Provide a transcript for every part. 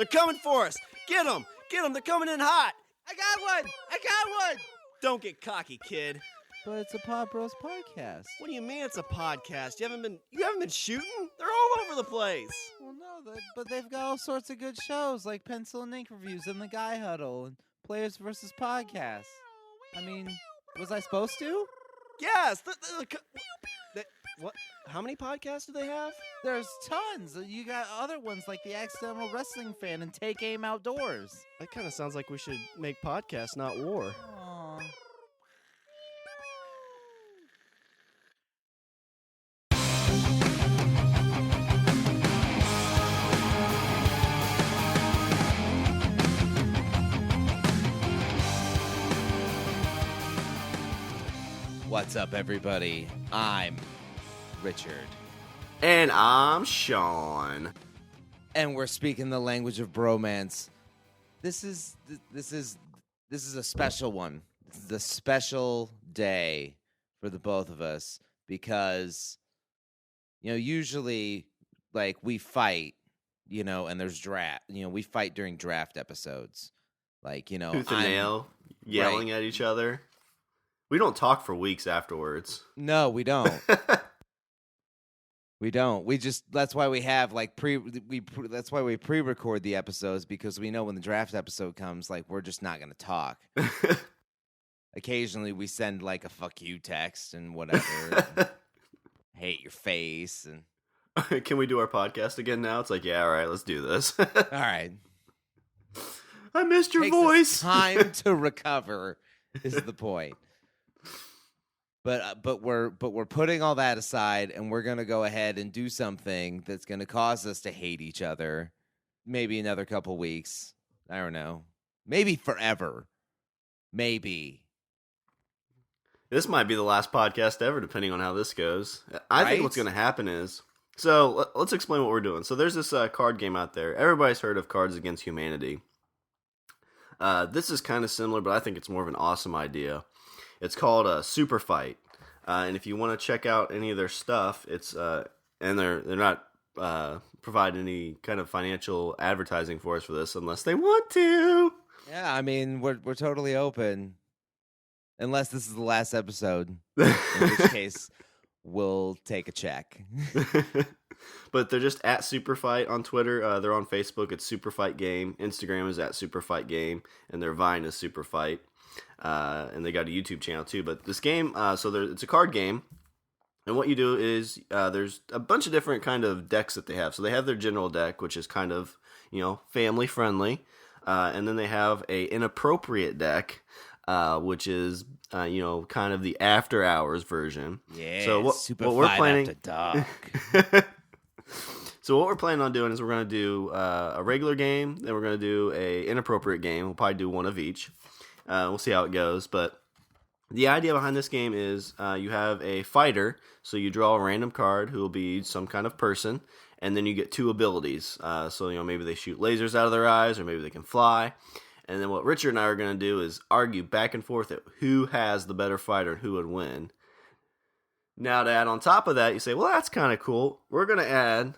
They're coming for us. Get them. Get them. They're coming in hot. I got one. Don't get cocky, kid. But it's a Pod Bros podcast. What do you mean it's a podcast? You haven't been shooting? They're all over the place. Well, no, but they've got all sorts of good shows like Pencil and Ink Reviews and The Guy Huddle and Players vs. Podcasts. I mean, was I supposed to? Yes. What? How many podcasts do they have? There's tons. You got other ones like The Accidental Wrestling Fan and Take Aim Outdoors. That kind of sounds like we should make podcasts, not war. Aww. What's up, everybody? I'm Richard. And I'm Shawn. And we're speaking the language of bromance. This is a special one. This is a special day for the both of us because, usually, like, we fight, and there's draft. We fight during draft episodes. Like, Tooth and nail, yelling at each other. We don't talk for weeks afterwards. No, we don't. We don't. That's why we have that's why we pre-record the episodes, because we know when the draft episode comes, like, we're just not going to talk. Occasionally we send like a fuck you text and whatever. And hate your face. And can we do our podcast again now? It's like, yeah, all right, let's do this. All right. I missed your Takes voice. us time to recover is the point. But we're putting all that aside, and we're gonna go ahead and do something that's gonna cause us to hate each other. Maybe another couple weeks. I don't know. Maybe forever. Maybe. This might be the last podcast ever, depending on how this goes. I think what's gonna happen is, so let's explain what we're doing. So there's this card game out there. Everybody's heard of Cards Against Humanity. This is kind of similar, but I think it's more of an awesome idea. It's called Superfight, and if you want to check out any of their stuff, it's and they're not providing any kind of financial advertising for us for this unless they want to. Yeah, I mean we're totally open, unless this is the last episode, in which case we'll take a check. But they're just at Superfight on Twitter. They're on Facebook. It's Superfight Game. Instagram is at Superfight Game, and their Vine is Superfight. And they got a YouTube channel too. But this game, it's a card game, and what you do is there's a bunch of different kind of decks that they have. So they have their general deck, which is kind of family friendly, and then they have a inappropriate deck, which is kind of the after hours version. Yeah. So what we're planning after dark. So what we're planning on doing is we're going to do a regular game, then we're going to do a inappropriate game. We'll probably do one of each. We'll see how it goes, but the idea behind this game is you have a fighter, so you draw a random card who will be some kind of person, and then you get two abilities. So maybe they shoot lasers out of their eyes, or maybe they can fly. And then what Richard and I are going to do is argue back and forth at who has the better fighter and who would win. Now, to add on top of that, you say, well, that's kind of cool. We're going to add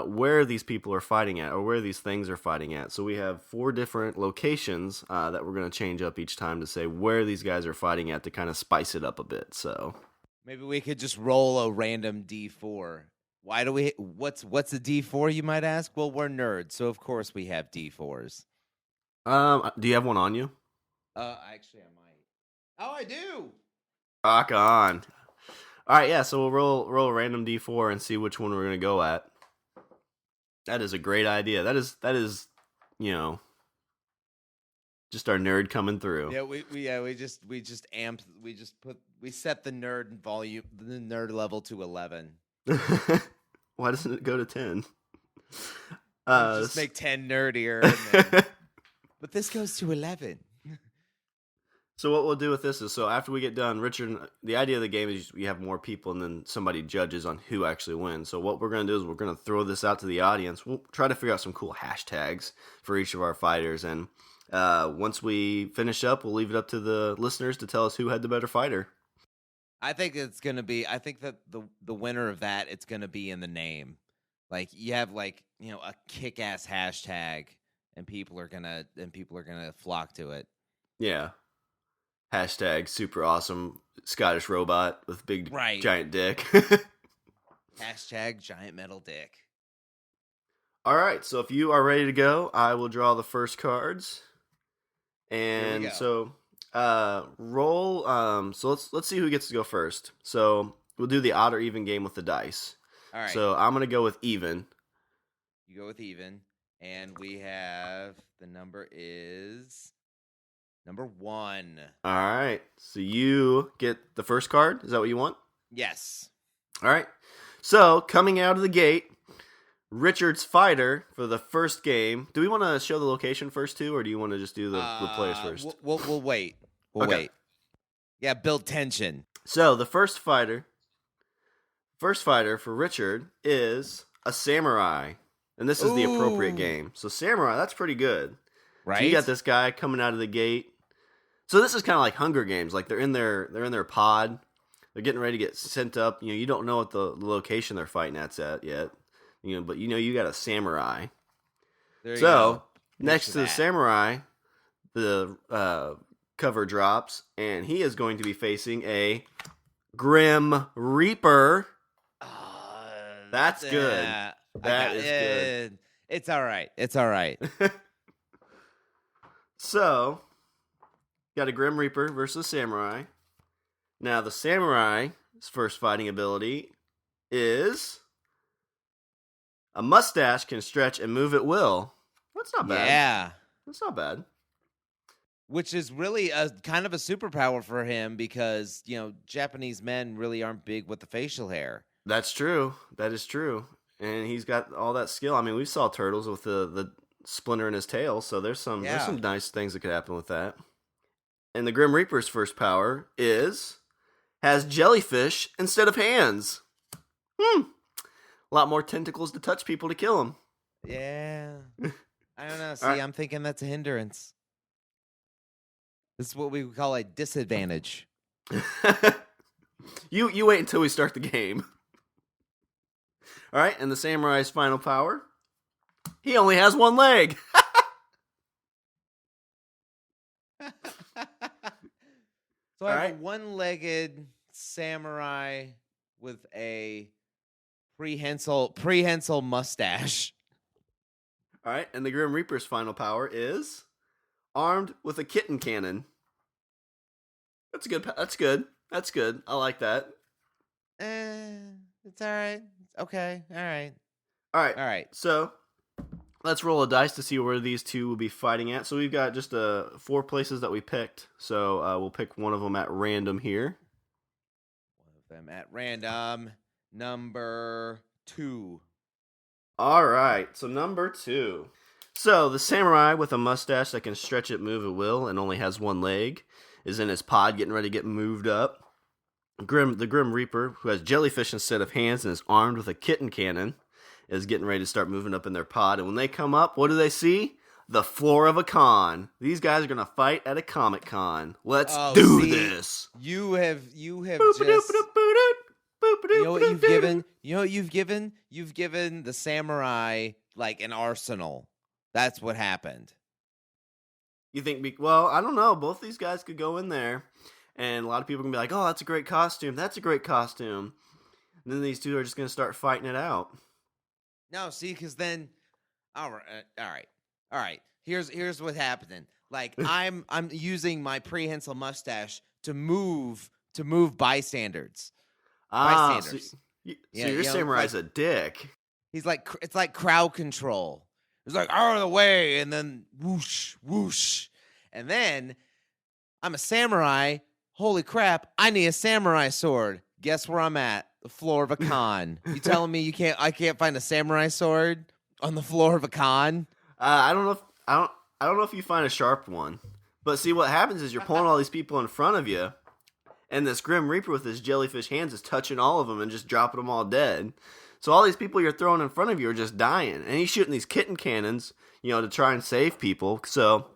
where these people are fighting at, or where these things are fighting at. So we have 4 different locations that we're going to change up each time to say where these guys are fighting at to kind of spice it up a bit. So maybe we could just roll a random D4. Why do we? What's a D4, you might ask? Well, we're nerds, so of course we have D4s. Do you have one on you? Actually, I might. Oh, I do. Rock on. All right, yeah, so we'll roll a random D4 and see which one we're going to go at. That is a great idea. That is just our nerd coming through. Yeah, we set the nerd level to 11. Why doesn't it go to 10? Just make 10 nerdier. But this goes to 11. So what we'll do with this is, so after we get done, Richard, the idea of the game is you have more people and then somebody judges on who actually wins. So what we're going to do is we're going to throw this out to the audience. We'll try to figure out some cool hashtags for each of our fighters. And once we finish up, we'll leave it up to the listeners to tell us who had the better fighter. I think that the winner of that, it's going to be in the name. Like, you have, like, a kick-ass hashtag, and people are gonna flock to it. Yeah. Hashtag super awesome Scottish robot with big giant dick. Hashtag giant metal dick. All right, so if you are ready to go, I will draw the first cards. And so roll so let's see who gets to go first. So we'll do the odd or even game with the dice. All right. So I'm gonna go with even. You go with even, and we have the number is number 1. All right. So you get the first card. Is that what you want? Yes. All right. So coming out of the gate, Richard's fighter for the first game. Do we want to show the location first too, or do you want to just do the players first? We'll wait. We'll wait. Yeah, build tension. So the first fighter for Richard is a samurai, and this is the appropriate game. So samurai, that's pretty good. Right. So you got this guy coming out of the gate. So this is kind of like Hunger Games. Like they're in their pod. They're getting ready to get sent up. You don't know what the location they're fighting at yet. But you got a samurai. There you go. So next to the samurai, the cover drops, and he is going to be facing a Grim Reaper. That's good. That is good. It's all right. It's all right. So, got a Grim Reaper versus samurai. Now, the samurai's first fighting ability is a mustache can stretch and move at will. That's not bad. Yeah. That's not bad. Which is really a kind of a superpower for him because, Japanese men really aren't big with the facial hair. That's true. That is true. And he's got all that skill. I mean, we saw Turtles with the splinter in his tail, so there's some nice things that could happen with that. And the Grim Reaper's first power has jellyfish instead of hands. A lot more tentacles to touch people to kill them. Yeah. I don't know. See, right. I'm thinking that's a hindrance. This is what we would call a disadvantage. You wait until we start the game. All right, and the samurai's final power, he only has one leg. So I have a one-legged samurai with a prehensile mustache. All right, and the Grim Reaper's final power is armed with a kitten cannon. That's good. That's good. That's good. I like that. It's all right. It's okay. All right. All right. All right. So let's roll a dice to see where these two will be fighting at. So we've got just 4 places that we picked. So we'll pick one of them at random here. One of them at random. Number 2. All right. So number 2. So the samurai with a mustache that can stretch it, move at will, and only has one leg is in his pod getting ready to get moved up. The Grim Reaper, who has jellyfish instead of hands and is armed with a kitten cannon, is getting ready to start moving up in their pod. And when they come up, what do they see? The floor of a con. These guys are going to fight at a Comic Con. Let's do this. You have just... You know what you've given? You've given the samurai like an arsenal. That's what happened. You think, well, I don't know. Both these guys could go in there, and a lot of people are going to be like, oh, that's a great costume. That's a great costume. And then these two are just going to start fighting it out. No, see, because then, all right. Here's what's happening. Like, I'm using my prehensile mustache to move bystanders. So your samurai's a dick. He's like, it's like crowd control. It's like, out of the way, and then whoosh, whoosh. And then I'm a samurai. Holy crap, I need a samurai sword. Guess where I'm at? The floor of a con. You telling me I can't find a samurai sword on the floor of a con? I don't know if you find a sharp one. But see, what happens is you're pulling all these people in front of you, and this Grim Reaper with his jellyfish hands is touching all of them and just dropping them all dead. So all these people you're throwing in front of you are just dying. And he's shooting these kitten cannons, to try and save people. So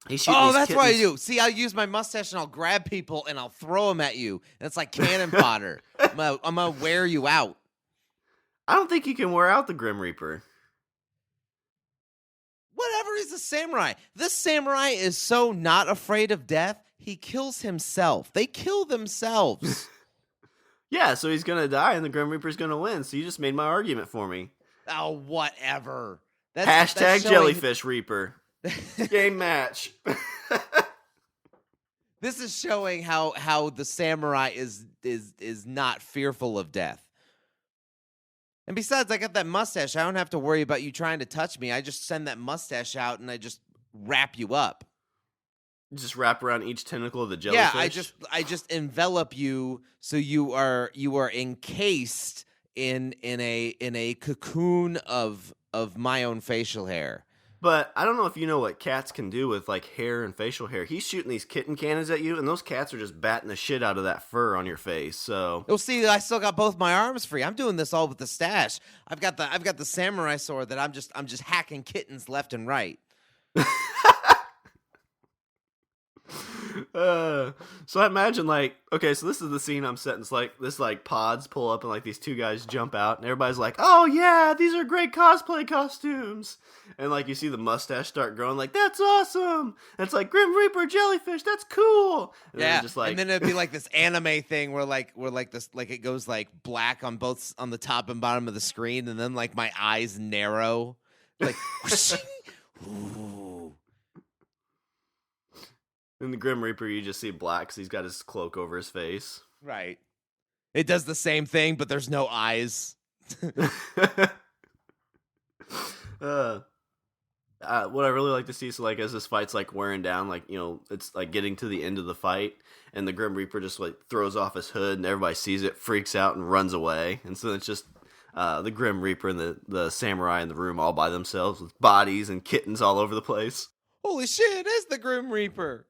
he's shooting these that's kittens. what I do. See, I'll use my mustache and I'll grab people and I'll throw them at you. And it's like cannon fodder. I'm gonna wear you out. I don't think you can wear out the Grim Reaper. Whatever, he's a samurai. This samurai is so not afraid of death, he kills himself. They kill themselves. Yeah, so he's gonna die and the Grim Reaper's gonna win. So you just made my argument for me. Oh, whatever. Hashtag that's showing... Jellyfish Reaper. Game match. This is showing how the samurai is not fearful of death. And besides, I got that mustache. I don't have to worry about you trying to touch me. I just send that mustache out and I just wrap you up. Just wrap around each tentacle of the jellyfish. Yeah, I just envelop you so you are encased in a cocoon of my own facial hair. But I don't know if you know what cats can do with like hair and facial hair. He's shooting these kitten cannons at you, and those cats are just batting the shit out of that fur on your face. So you'll see, I still got both my arms free. I'm doing this all with the stash. I've got the samurai sword that I'm just hacking kittens left and right. So I imagine like, okay, so this is the scene I'm setting. It's like this like pods pull up and like these two guys jump out and everybody's like, oh yeah, these are great cosplay costumes. And like you see the mustache start growing, like that's awesome. And it's like Grim Reaper jellyfish, that's cool. And yeah, then just like, and then it'd be like this anime thing where this like it goes like black on the top and bottom of the screen, and then like my eyes narrow, like. Ooh. In the Grim Reaper, you just see black because he's got his cloak over his face. Right. It does the same thing, but there's no eyes. What I really like to see, so like as this fight's like wearing down, like, you know, it's like getting to the end of the fight, and the Grim Reaper just like throws off his hood, and everybody sees it, freaks out, and runs away. And so it's just the Grim Reaper and the samurai in the room all by themselves with bodies and kittens all over the place. Holy shit, it is the Grim Reaper.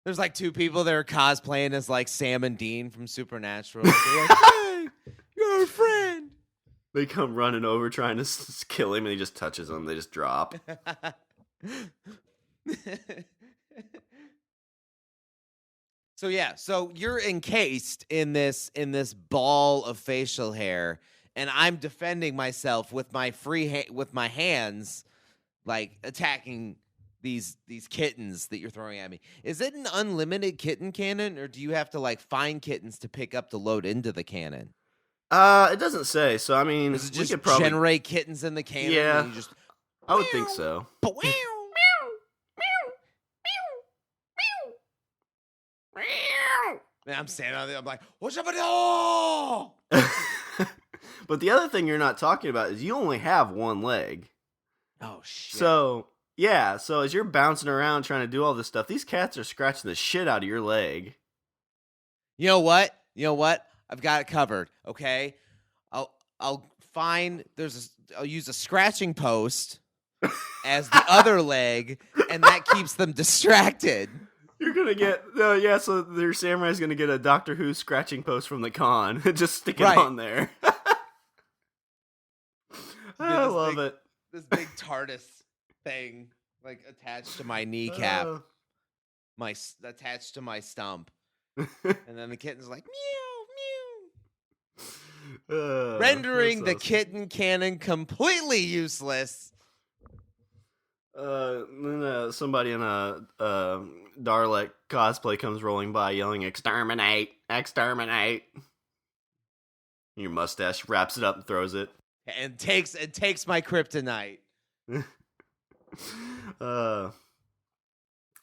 There's like two people that are cosplaying as like Sam and Dean from Supernatural. They're like, hey, you're a friend. They come running over trying to kill him, and he just touches them. They just drop. So you're encased in this ball of facial hair, and I'm defending myself with my with my hands, like attacking these kittens that you're throwing at me. Is it an unlimited kitten cannon, or do you have to like find kittens to pick up to load into the cannon? It doesn't say. So I mean, Does it just we could probably generate kittens in the cannon? Yeah, and you just I would think so. And I'm standing out there. I'm like, what's up, oh! But the other thing you're not talking about is you only have one leg. Oh shit! So yeah, so as you're bouncing around trying to do all this stuff, these cats are scratching the shit out of your leg. You know what? I've got it covered. Okay, I'll find I'll use a scratching post as the other leg, and that keeps them distracted. You're gonna get so their samurai's gonna get a Doctor Who scratching post from the con, just stick it on there. I love it. This big TARDIS thing, like attached to my kneecap, attached to my stump, and then the kitten's like meow meow, rendering the kitten cannon completely useless. Then somebody in a Dalek cosplay comes rolling by, yelling "Exterminate! Exterminate!" Your mustache wraps it up and throws it. And takes my kryptonite. All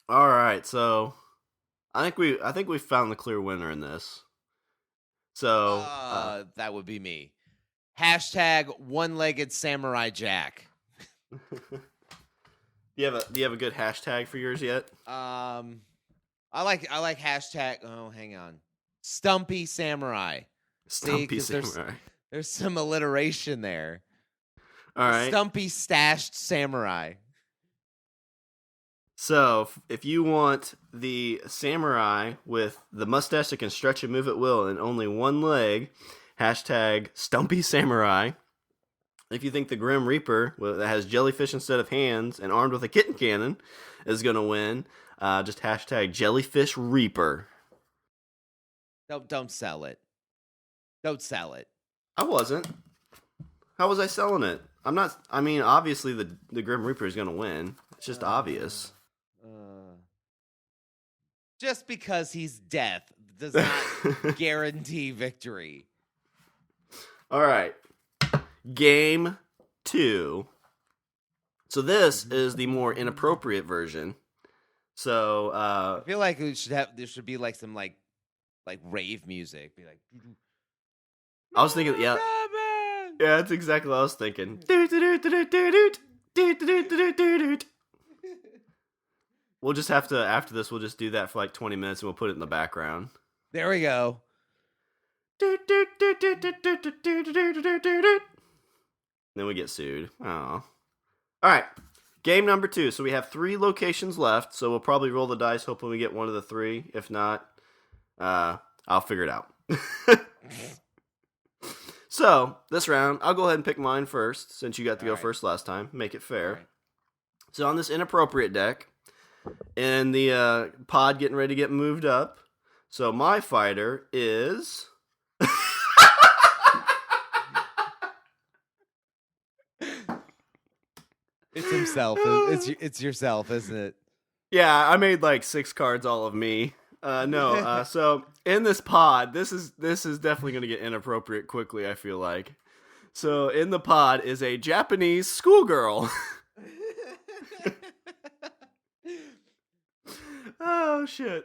right, so I think we found the clear winner in this. So that would be me. Hashtag one-legged samurai Jack. Do you have a good hashtag for yours yet? I like hashtag. Oh, hang on. Stumpy samurai. Stumpy samurai. There's some alliteration there. All right. Stumpy stashed samurai. So, if you want the samurai with the mustache that can stretch and move at will and only one leg, hashtag Stumpy Samurai. If you think the Grim Reaper that has jellyfish instead of hands and armed with a kitten cannon is going to win, just hashtag Jellyfish Reaper. Don't sell it. Don't sell it. I wasn't. How was I selling it? I'm not. I mean, obviously the Grim Reaper is gonna win. It's just obvious. Just because he's death does not guarantee victory. All right. Game 2. So this is the more inappropriate version. So I feel like there should be like some like rave music. Be like, I was thinking, yeah, that's exactly what I was thinking. We'll just have to, after this, we'll just do that for like 20 minutes and we'll put it in the background. There we go. Then we get sued. Oh. All right. Game number 2. So we have 3 locations left. So we'll probably roll the dice, hoping we get one of the 3. If not, I'll figure it out. So this round, I'll go ahead and pick mine first, since you got to go first last time. Make it fair. Right. So on this inappropriate deck, and the pod getting ready to get moved up. So my fighter is... It's himself. It's yourself, isn't it? Yeah, I made like 6 cards all of me. So in this pod, this is definitely going to get inappropriate quickly, I feel like. So in the pod is a Japanese schoolgirl. Oh shit.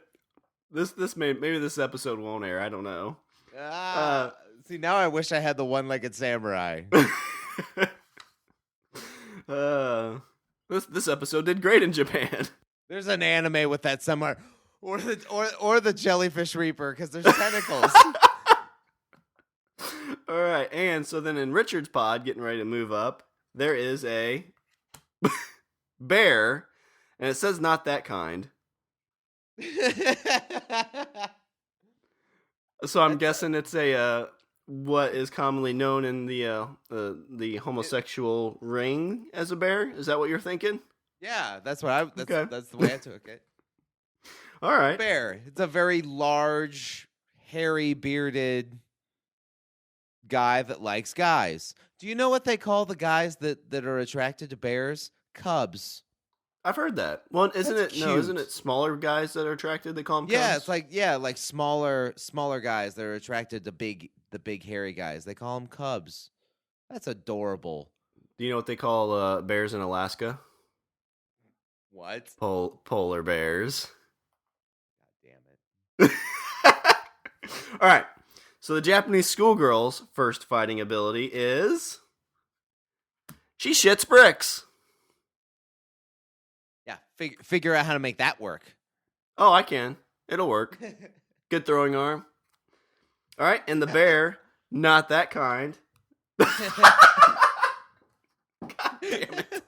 Maybe this episode won't air, I don't know. See, now I wish I had the one-legged samurai. This episode did great in Japan. There's an anime with that somewhere, or the jellyfish reaper, because there's tentacles. All right, and so then in Richard's pod, getting ready to move up, there is a bear, and it says not that kind. So I'm guessing it's a what is commonly known in the homosexual ring as a bear. Is that what you're thinking? Yeah, that's what that's the way I took it. All right. Bear. It's a very large, hairy, bearded guy that likes guys. Do you know what they call the guys that are attracted to bears? Cubs. I've heard that. Well, isn't That's it? No, cute. isn't it smaller guys that are attracted? They call them. Yeah, cubs? it's like smaller guys that are attracted to the big hairy guys. They call them cubs. That's adorable. Do you know what they call bears in Alaska? What? Polar bears. God damn it. All right. So the Japanese schoolgirl's first fighting ability is she shits bricks. Yeah, figure out how to make that work. Oh, I can. It'll work. Good throwing arm. All right, and the bear, not that kind. God damn it.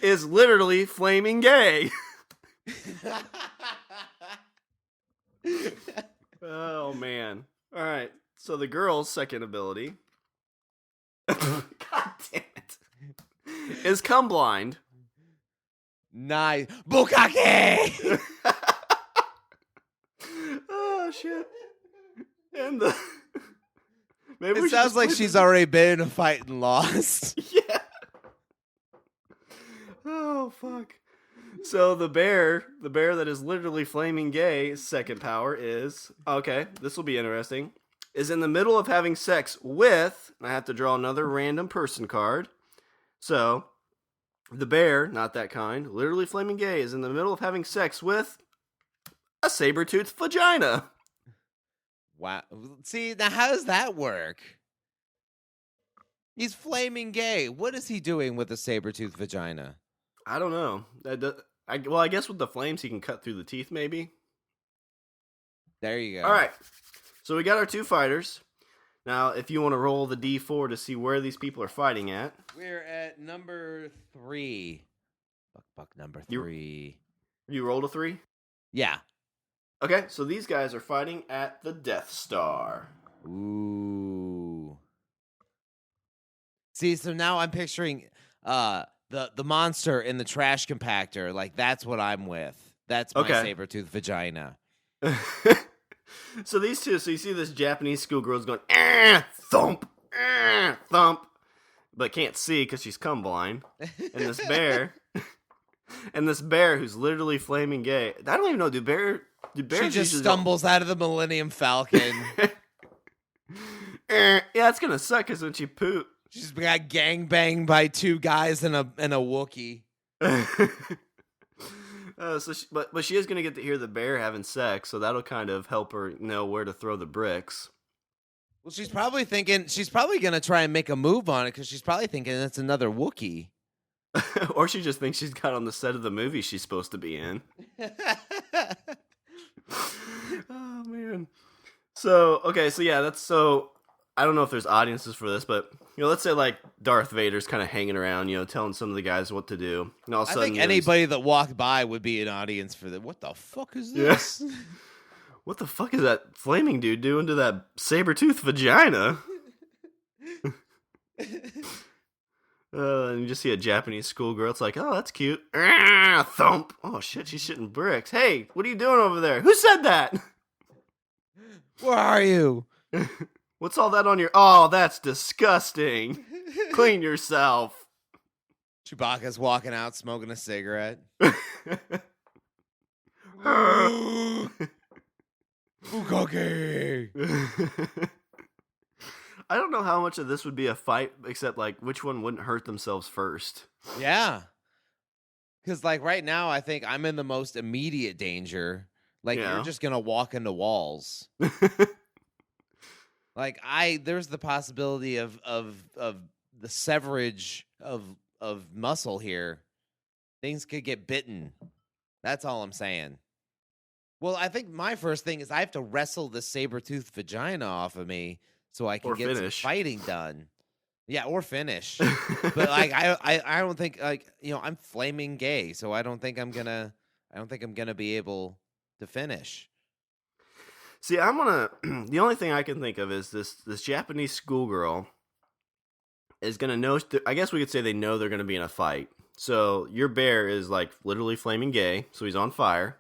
Is literally flaming gay. Oh, man. All right, so the girl's second ability, God damn it, is come blind. Nice. Bukake! Oh, shit. And the... Maybe It sounds like she's already been in a fight and lost. Yeah. Oh, fuck. So the bear that is literally flaming gay, second power is, okay, this will be interesting, is in the middle of having sex with, I have to draw another random person card. So, the bear, not that kind, literally flaming gay, is in the middle of having sex with a saber-toothed vagina. Wow. See, now how does that work? He's flaming gay. What is he doing with a saber-toothed vagina? I don't know. I guess with the flames he can cut through the teeth, maybe. There you go. All right. So we got our 2 fighters. Now, if you want to roll the D4 to see where these people are fighting at. We're at number 3. Buck number 3. You rolled a 3? Yeah. Okay, so these guys are fighting at the Death Star. Ooh. See, so now I'm picturing the monster in the trash compactor. Like, that's what I'm with. That's my saber-toothed vagina. So these two, so you see this Japanese schoolgirl's going, thump, thump. but can't see because she's cum blind. And this bear, and this bear who's literally flaming gay. I don't even know. Do bears she just stumbles out of the Millennium Falcon. Yeah, it's gonna suck because when she poop, she's got gangbanged by two guys and a Wookiee. But she is gonna get to hear the bear having sex, so that'll kind of help her know where to throw the bricks. Well, she's probably gonna try and make a move on it because she's probably thinking it's another Wookiee. Or she just thinks she's got on the set of the movie she's supposed to be in. Oh man. So I don't know if there's audiences for this, but let's say like Darth Vader's kind of hanging around, telling some of the guys what to do. And all of a sudden, I think anybody that walked by would be an audience for that. What the fuck is this? Yeah. What the fuck is that flaming dude doing to that saber-toothed vagina? And you just see a Japanese schoolgirl. It's like, oh, that's cute. Thump. Oh shit, she's shitting bricks. Hey, what are you doing over there? Who said that? Where are you? What's all that on your... Oh, that's disgusting. Clean yourself. Chewbacca's walking out smoking a cigarette. Bukake. I don't know how much of this would be a fight, except like which one wouldn't hurt themselves first. Yeah. Because like right now, I think I'm in the most immediate danger. Like you're just going to walk into walls. Like there's the possibility of the severage of muscle here. Things could get bitten. That's all I'm saying. Well, I think my first thing is I have to wrestle the saber-toothed vagina off of me so I can get some fighting done. Yeah, or finish. But like I don't think like I'm flaming gay, so I don't think I'm gonna be able to finish. See, the only thing I can think of is this Japanese schoolgirl is gonna know. I guess we could say they know they're gonna be in a fight. So your bear is like literally flaming gay, so he's on fire.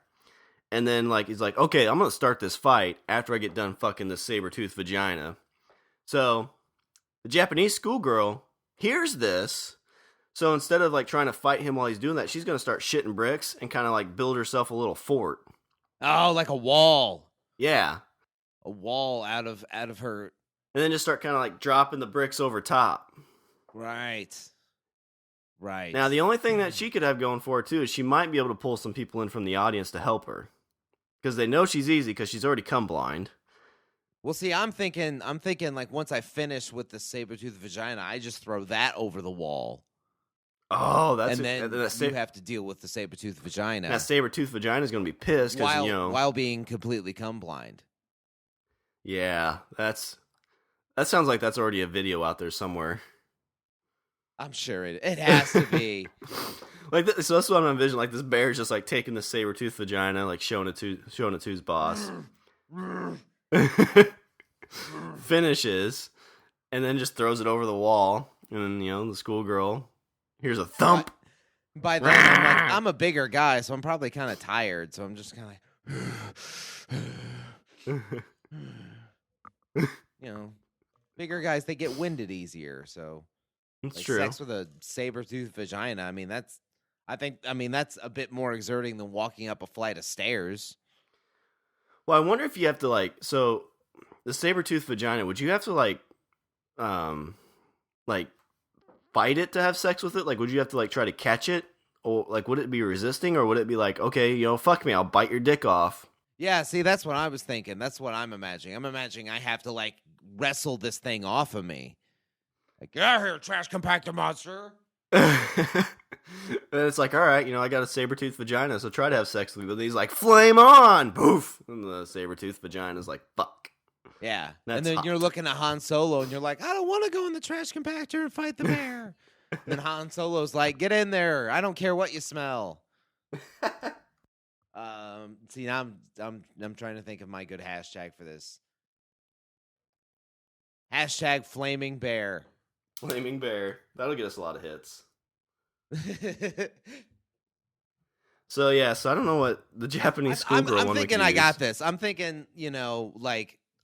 And then like he's like, okay, I'm gonna start this fight after I get done fucking the saber-toothed vagina. So the Japanese schoolgirl hears this. So instead of like trying to fight him while he's doing that, she's gonna start shitting bricks and kind of like build herself a little fort. Oh, like a wall. Yeah. A wall out of her. And then just start kind of like dropping the bricks over top. Right. Now, the only thing that she could have going for her, too, is she might be able to pull some people in from the audience to help her. Because they know she's easy because she's already cum blind. Well, see, I'm thinking like once I finish with the saber-toothed vagina, I just throw that over the wall. Oh, that's... And then you have to deal with the saber-toothed vagina. That saber-toothed vagina is going to be pissed because, while being completely cum blind. Yeah, that sounds like that's already a video out there somewhere. I'm sure it has to be. So that's what I'm envisioning. Like this bear's just like taking the saber-toothed vagina, like showing it to his boss. Finishes, and then just throws it over the wall. And then, the schoolgirl hears a thump. By then, I'm a bigger guy, so I'm probably kind of tired. So I'm just kind of like, bigger guys, they get winded easier. So it's like true. Sex with a saber-toothed vagina. I mean, that's a bit more exerting than walking up a flight of stairs. Well, I wonder if you have to so the saber-toothed vagina, would you have to fight it to have sex with it? Like, would you have to try to catch it? Or would it be resisting, or would it be like, okay, fuck me, I'll bite your dick off? Yeah, see, that's what I was thinking. That's what I'm imagining. I'm imagining I have to wrestle this thing off of me. Like, get out of here, trash compactor monster. And it's like, all right, I got a saber-toothed vagina, so try to have sex with me. But he's like, flame on! Poof! And the saber-toothed vagina is like, fuck. Yeah. And then you're looking at Han Solo, and you're like, I don't want to go in the trash compactor and fight the bear. And then Han Solo's like, get in there. I don't care what you smell. See, now I'm trying to think of my good hashtag for this. Hashtag flaming bear. Flaming bear. That'll get us a lot of hits. So I don't know what the Japanese schoolgirl I'm thinking I got this. I'm thinking,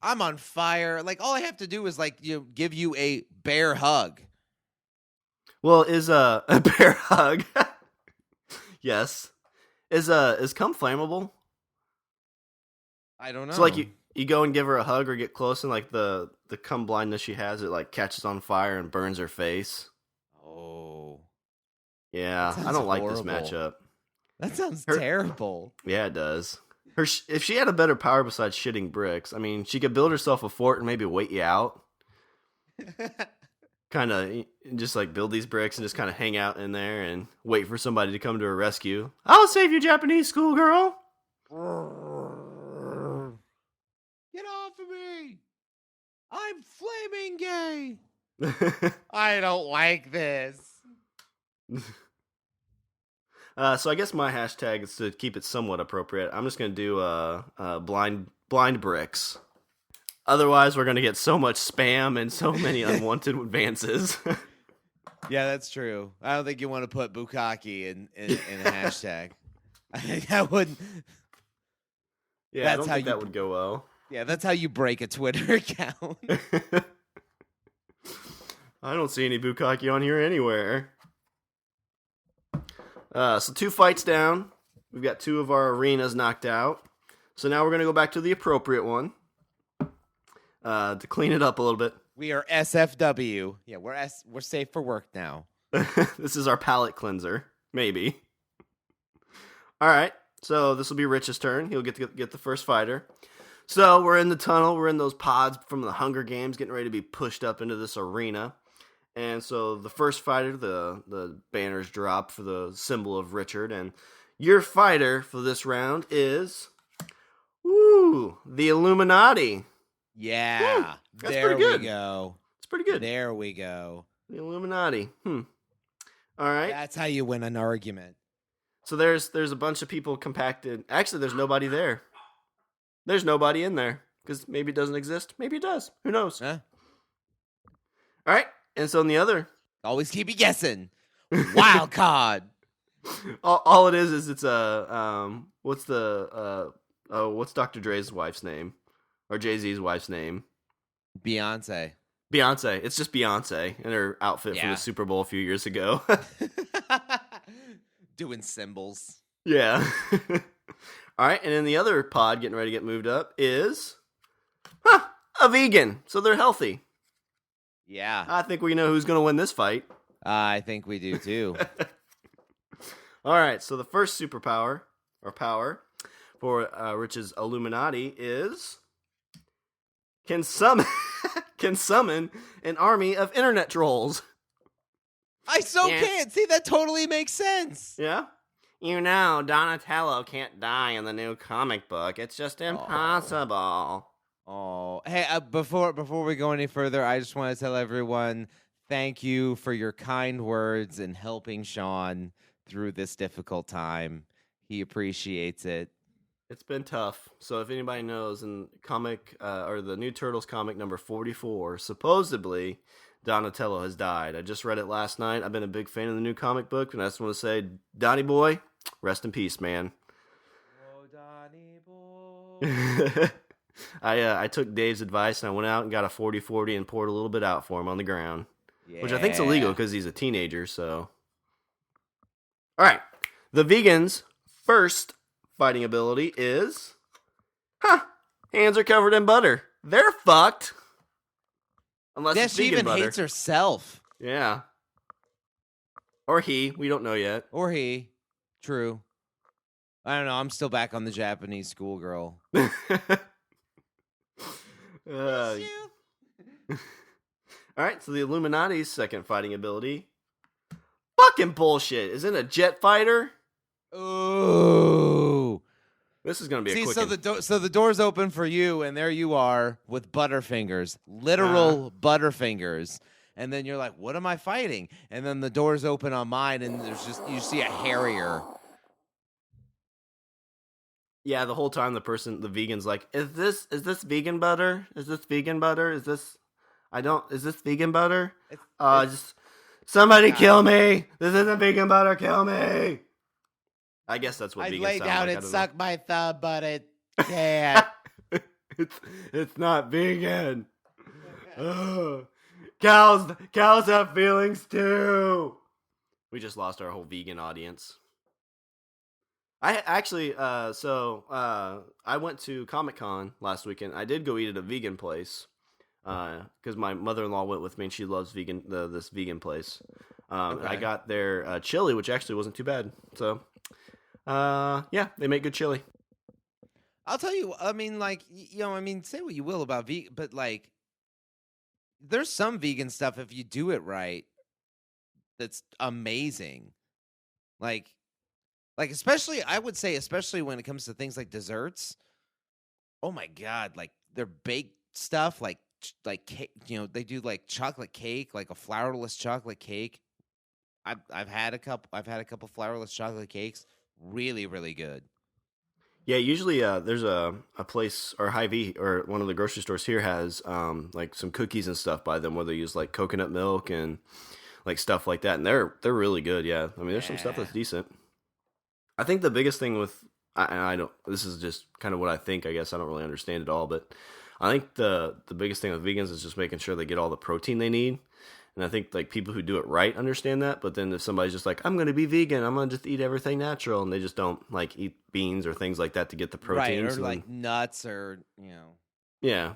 I'm on fire. Like all I have to do is give you a bear hug. Well, is a bear hug? Yes. Is cum flammable? I don't know. So like you go and give her a hug or get close, and like the cum blindness she has, it like catches on fire and burns her face. Oh. Yeah, I don't like this matchup. That sounds terrible. Yeah, it does. If she had a better power besides shitting bricks, I mean, she could build herself a fort and maybe wait you out. Kind of just like build these bricks and just kind of hang out in there and wait for somebody to come to her rescue. I'll save you, Japanese schoolgirl. Get off of me! I'm flaming gay. I don't like this. So I guess my hashtag is to keep it somewhat appropriate. I'm just gonna do blind bricks. Otherwise, we're gonna get so much spam and so many unwanted advances. Yeah, that's true. I don't think you want to put bukkake in a hashtag. I think that wouldn't. Yeah, that's I don't think that would go well. Yeah, that's how you break a Twitter account. I don't see any bukkake on here anywhere. So 2 fights down. We've got 2 of our arenas knocked out. So now we're going to go back to the appropriate one. To clean it up a little bit. We are SFW. Yeah, we're safe for work now. This is our palate cleanser. Maybe. All right. So this will be Rich's turn. He'll get to get the first fighter. So we're in the tunnel. We're in those pods from the Hunger Games, getting ready to be pushed up into this arena. And so the first fighter, the banners drop for the symbol of Richard. And your fighter for this round is, the Illuminati. Yeah. That's there pretty good. We go. It's pretty good. There we go. The Illuminati. All right. That's how you win an argument. So there's a bunch of people compacted. Actually, there's nobody there. There's nobody in there. Because maybe it doesn't exist. Maybe it does. Who knows? Huh? All right. And so in the other. Always keep you guessing. Wild card. all it is it's what's Dr. Dre's wife's name? Or Jay-Z's wife's name? Beyonce. It's just Beyonce in her outfit from the Super Bowl a few years ago. Doing symbols. Yeah. All right, and then the other pod getting ready to get moved up is a vegan. So they're healthy. Yeah. I think we know who's going to win this fight. I think we do too. All right, so the first superpower or power for Rich's Illuminati is can summon an army of internet trolls. I can't. See, that totally makes sense. Yeah? You know, Donatello can't die in the new comic book. It's just impossible. Oh. Hey, before we go any further, I just want to tell everyone thank you for your kind words and helping Shawn through this difficult time. He appreciates it. It's been tough. So if anybody knows, in comic or the new Turtles comic number 44, supposedly Donatello has died. I just read it last night. I've been a big fan of the new comic book, and I just want to say, Donnie boy, rest in peace, man. Oh, Donnie boy. I took Dave's advice and I went out and got a 40-40 and poured a little bit out for him on the ground, which I think is illegal because he's a teenager. So, all right, the vegans' first fighting ability is, hands are covered in butter. They're fucked. Unless it's she vegan even butter. hates herself. Yeah. Or he. We don't know yet. Or he. True. I don't know. I'm still back on the Japanese schoolgirl. All right, so the Illuminati's second fighting ability, fucking bullshit, is in a jet fighter. Ooh. This is going to be a quick so the door's open for you, and there you are with butterfingers, literal butterfingers. And then you're like, what am I fighting? And then the door's open on mine, and you see a Harrier. Yeah, the whole time the vegan's like, is this vegan butter? Is this vegan butter? Is this vegan butter? Just somebody kill me. This isn't vegan butter. Kill me. I guess that's what vegans sound like. I'd lay down and suck my thumb, but it can't. It's not vegan. Cows have feelings too. We just lost our whole vegan audience. I actually, I went to Comic-Con last weekend. I did go eat at a vegan place because my mother-in-law went with me and she loves this vegan place. Okay. I got their chili, which actually wasn't too bad. So, yeah, they make good chili. I'll tell you, I mean, like, say what you will about vegan, but like, there's some vegan stuff, if you do it right, that's amazing. Like especially, I would say, especially when it comes to things like desserts. Oh my God, like their baked stuff, like cake, they do like chocolate cake, like a flourless chocolate cake. I've had a couple flourless chocolate cakes, really, really good. Yeah, usually there's a place or Hy-Vee or one of the grocery stores here has like some cookies and stuff by them where they use like coconut milk and like stuff like that, and they're really good. Yeah, I mean there's some stuff that's decent. I think the biggest thing with I don't. This is just kind of what I think. I guess I don't really understand it all, but I think the biggest thing with vegans is just making sure they get all the protein they need. And I think like people who do it right understand that. But then if somebody's just like, I'm going to be vegan, I'm going to just eat everything natural, and they just don't like eat beans or things like that to get the protein, right? Or like nuts, or yeah,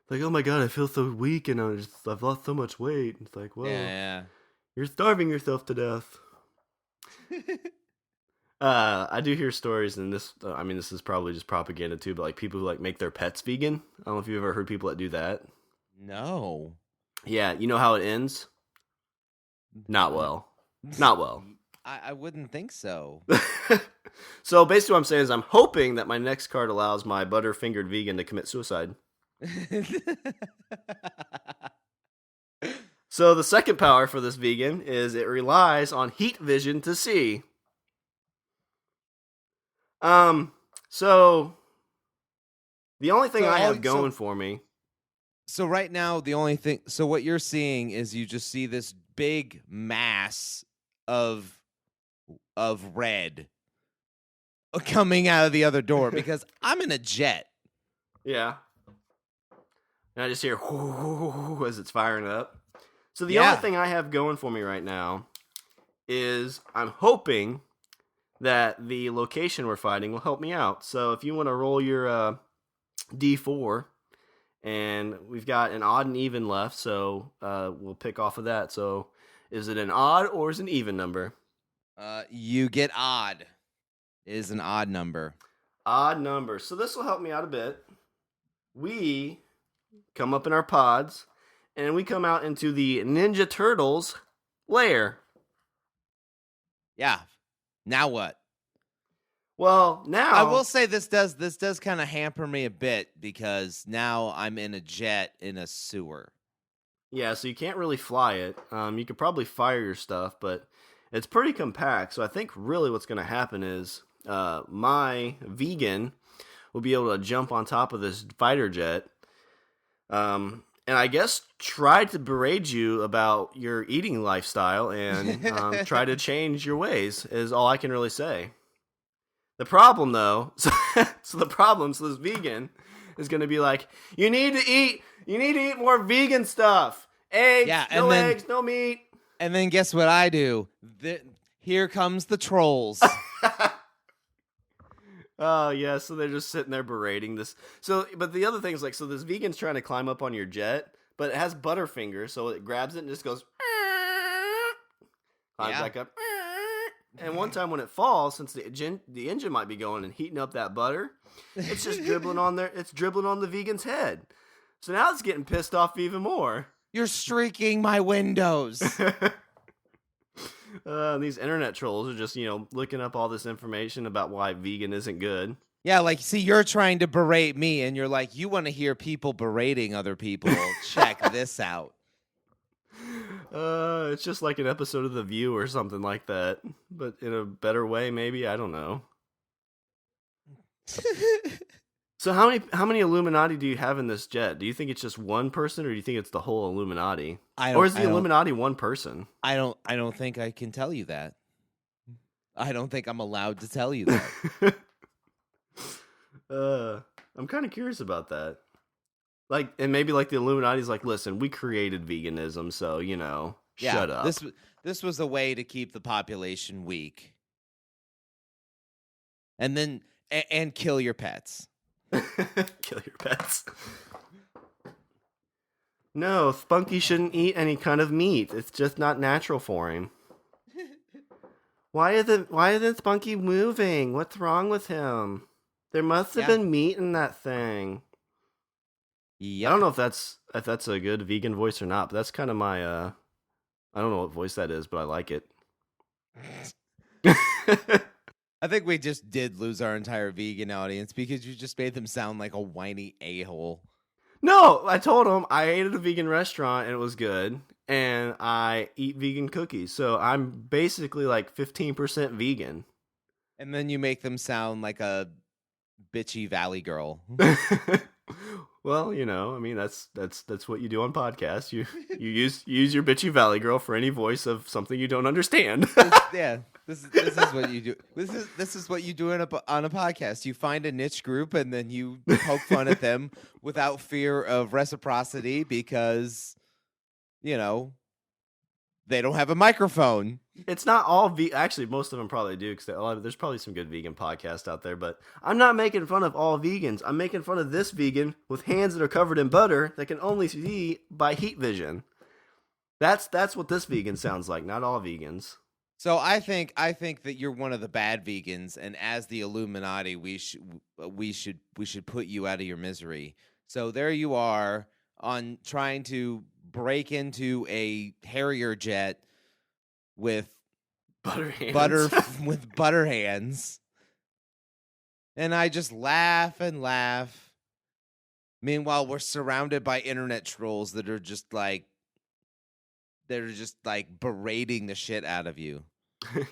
like, oh my God, I feel so weak and I've lost so much weight. It's like, well, yeah. You're starving yourself to death. I do hear stories, and this is probably just propaganda too, but like people who like make their pets vegan. I don't know if you've ever heard people that do that. No. Yeah, you know how it ends? Not well. Not well. I wouldn't think so. So basically what I'm saying is I'm hoping that my next card allows my butterfingered vegan to commit suicide. So the second power for this vegan is it relies on heat vision to see. So the only thing I have going for me. So right now, the only thing, so what you're seeing is you just see this big mass of red coming out of the other door because I'm in a jet. Yeah. And I just hear as it's firing up. So the only thing I have going for me right now is I'm hoping that the location we're fighting will help me out. So if you want to roll your D4, and we've got an odd and even left, so we'll pick off of that. So is it an odd or is it an even number? You get odd. It is an odd number. Odd number. So this will help me out a bit. We come up in our pods, and we come out into the Ninja Turtles Lair. Yeah. Now what? Well, now I will say this does kind of hamper me a bit because now I'm in a jet in a sewer. Yeah, so you can't really fly it. You could probably fire your stuff, but it's pretty compact. So I think really what's going to happen is my vegan will be able to jump on top of this fighter jet, and I guess try to berate you about your eating lifestyle and try to change your ways is all I can really say. The problem, though, so this vegan is going to be like, you need to eat more vegan stuff. Eggs, eggs, no meat. And then guess what I do? Here comes the trolls. Oh, yeah, so they're just sitting there berating this. So, but the other thing is, like, so this vegan's trying to climb up on your jet, but it has butterfingers, so it grabs it and just goes, climbs back up. And one time when it falls, since the engine might be going and heating up that butter, it's just dribbling on there. It's dribbling on the vegan's head. So now it's getting pissed off even more. You're streaking my windows. These internet trolls are just, looking up all this information about why vegan isn't good. Yeah, like, see, you're trying to berate me, and you're like, you want to hear people berating other people. Check this out. It's just like an episode of The View or something like that, but in a better way, maybe. I don't know. So how many Illuminati do you have in this jet? Do you think it's just one person, or do you think it's the whole Illuminati? Or is the Illuminati one person? I don't think I can tell you that. I don't think I'm allowed to tell you that. I'm kind of curious about that. Like, and maybe like the Illuminati's like, listen, we created veganism, so shut up. This was a way to keep the population weak, and then and kill your pets. Kill your pets. No, Spunky shouldn't eat any kind of meat. It's just not natural for him. Why isn't Spunky moving? What's wrong with him? There must have been meat in that thing. Yep. I don't know if that's a good vegan voice or not, but that's kind of my I don't know what voice that is, but I like it. I think we just did lose our entire vegan audience because you just made them sound like a whiny a-hole. No, I told them I ate at a vegan restaurant and it was good, and I eat vegan cookies, so I'm basically like 15% vegan. And then you make them sound like a bitchy valley girl. Well, I mean that's what you do on podcasts. You use your bitchy valley girl for any voice of something you don't understand. This is what you do. This is what you do on a podcast. You find a niche group and then you poke fun at them without fear of reciprocity because they don't have a microphone. It's not all actually, most of them probably do because there's probably some good vegan podcasts out there. But I'm not making fun of all vegans. I'm making fun of this vegan with hands that are covered in butter that can only see by heat vision. That's what this vegan sounds like. Not all vegans. So I think that you're one of the bad vegans, and as the Illuminati, we should put you out of your misery. So there you are on trying to break into a Harrier jet with butter hands, and I just laugh and laugh. Meanwhile, we're surrounded by internet trolls that are just like berating the shit out of you.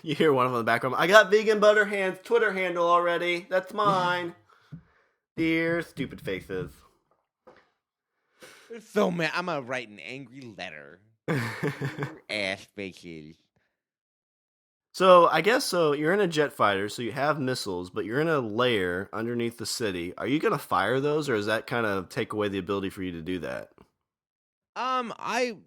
You hear one of them in the background. I got vegan butter hands Twitter handle already. That's mine. Dear stupid faces. So man, I'm gonna write an angry letter. Ass faces. So I guess you're in a jet fighter, so you have missiles, but you're in a lair underneath the city. Are you gonna fire those, or does that kind of take away the ability for you to do that? I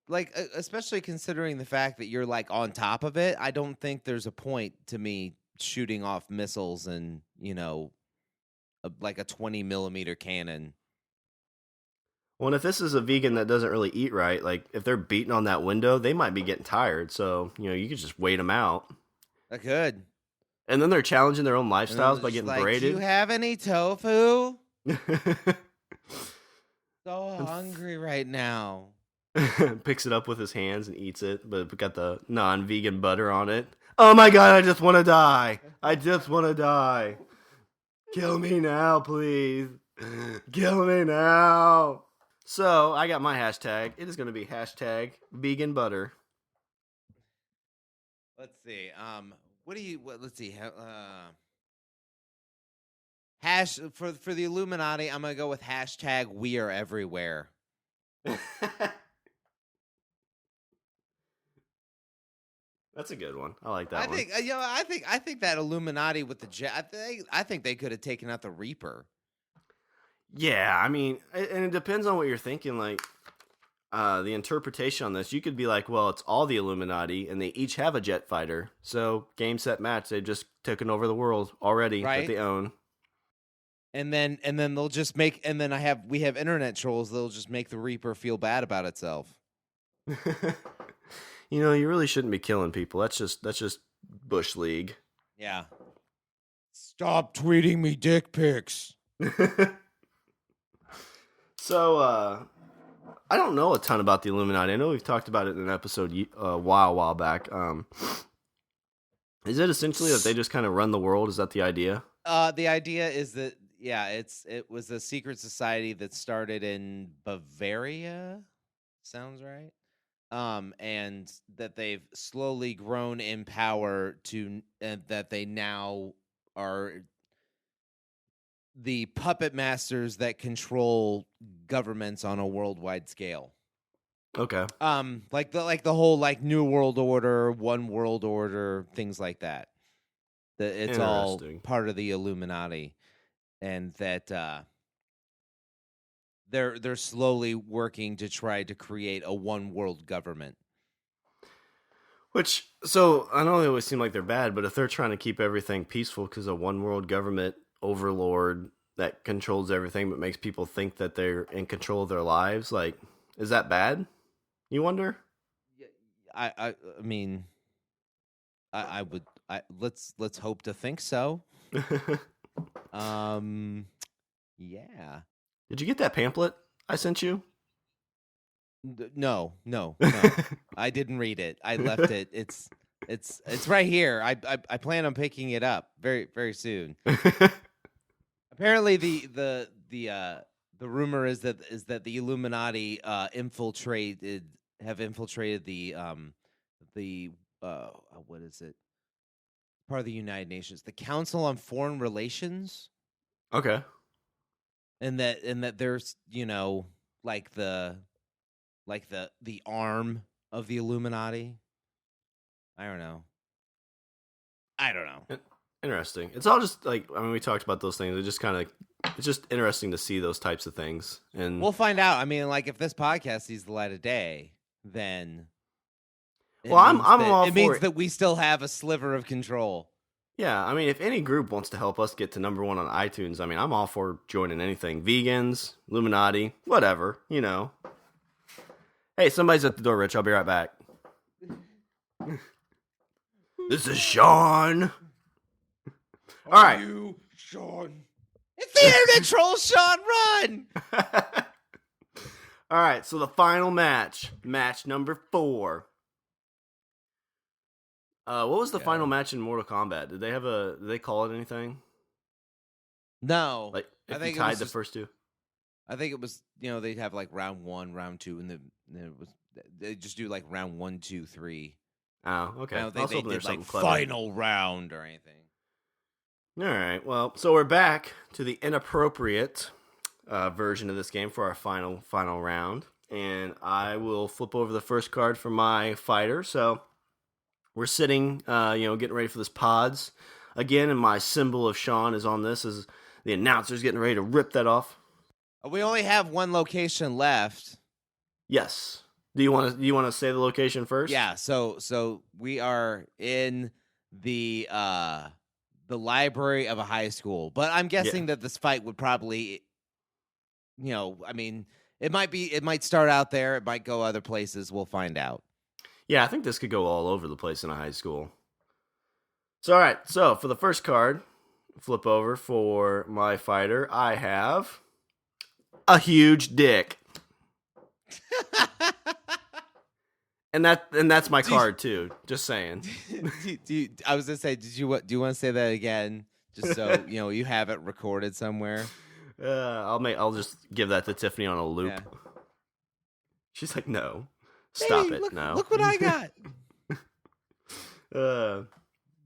like, especially considering the fact that you're like on top of it. I don't think there's a point to me shooting off missiles and like a 20mm cannon. Well, and if this is a vegan that doesn't really eat right, like if they're beating on that window, they might be getting tired. So, you could just wait them out. I could. And then they're challenging their own lifestyles by getting braided. Do you have any tofu? So hungry right now. Picks it up with his hands and eats it, but got the non-vegan butter on it. Oh my god, I just want to die. I just want to die. Kill me now, please. Kill me now. So, I got my hashtag. It is going to be hashtag vegan butter. Let's see. Let's see. For the Illuminati, I'm going to go with hashtag we are everywhere. That's a good one. I like that one. I think that Illuminati with the jet. I think they could have taken out the Reaper. Yeah, I mean, and it depends on what you're thinking. Like, the interpretation on this, you could be like, well, it's all the Illuminati, and they each have a jet fighter. So, game, set, match. They've just taken over the world already that they own. And then they'll just make. And then we have internet trolls. They'll just make the Reaper feel bad about itself. You really shouldn't be killing people. That's just Bush League. Yeah. Stop tweeting me dick pics. So, I don't know a ton about the Illuminati. I know we've talked about it in an episode a while back. Is it essentially that they just kind of run the world? Is that the idea? The idea is that, it was a secret society that started in Bavaria. Sounds right. And that they've slowly grown in power to that they now are the puppet masters that control governments on a worldwide scale. Okay. Like the whole New World Order, One World Order, things like that. It's all part of the Illuminati, and that they're slowly working to try to create a one world government. Which, so I know they always seem like they're bad, but if they're trying to keep everything peaceful because a one world government overlord that controls everything but makes people think that they're in control of their lives, like, is that bad? You wonder? I mean, I would let's hope to think so. Yeah. Did you get that pamphlet I sent you? No. I didn't read it. I left it. It's right here. I plan on picking it up very very soon. Apparently the rumor is that the Illuminati have infiltrated the what is it? Part of the United Nations, the Council on Foreign Relations. Okay. And that there's, like the arm of the Illuminati. I don't know. Interesting. It's all just like, I mean, we talked about those things. It's just interesting to see those types of things. And we'll find out. I mean, like, if this podcast sees the light of day, then I'm all for it means that we still have a sliver of control. Yeah, I mean, if any group wants to help us get to #1 on iTunes, I mean, I'm all for joining anything. Vegans, Illuminati, whatever, Hey, somebody's at the door, Rich. I'll be right back. This is Shawn. All right. You, Shawn. It's the internet troll, Shawn. Run. All right, so the final match number 4. What was the final match in Mortal Kombat? Did they call it anything? No. Like, if I think you tied the first two? I think it was, they'd have like round 1, round 2, and they just do like round 1, 2, 3. Oh, okay. They did like clever. final round or anything. All right. Well, so we're back to the inappropriate version of this game for our final round, and I will flip over the first card for my fighter. So we're sitting, getting ready for this pods again, and my symbol of Shawn is on this as the announcer's getting ready to rip that off. We only have one location left. Yes. Do you want to say the location first? Yeah. So we are in the library of a high school, but I'm guessing that this fight would probably, I mean, it might start out there. It might go other places. We'll find out. Yeah, I think this could go all over the place in a high school. So, all right. So, for the first card, flip over for my fighter, I have a huge dick. and that's my card too. Just saying. I was gonna say, do you want to say that again, just so you have it recorded somewhere? I'll just give that to Tiffany on a loop. Yeah. She's like, no, stop hey, it, look, no. Look what I got.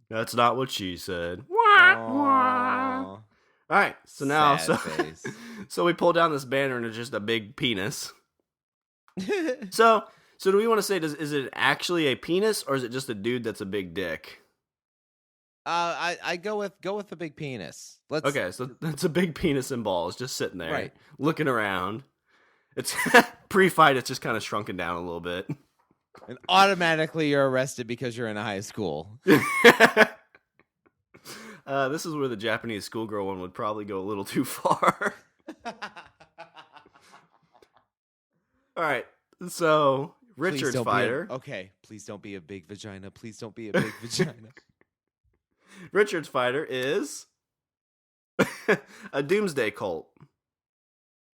That's not what she said. Aww. All right, so now, face. So we pull down this banner and it's just a big penis. So do we want to say, is it actually a penis or is it just a dude that's a big dick? I go with the big penis. Okay, so it's a big penis and balls just sitting there, right, looking around. It's pre-fight. It's just kind of shrunken down a little bit, and automatically you're arrested because you're in a high school. This is where the Japanese schoolgirl one would probably go a little too far. All right, so Richard's fighter. Okay, please don't be a big vagina. Please don't be a big vagina. Richard's fighter is a doomsday cult.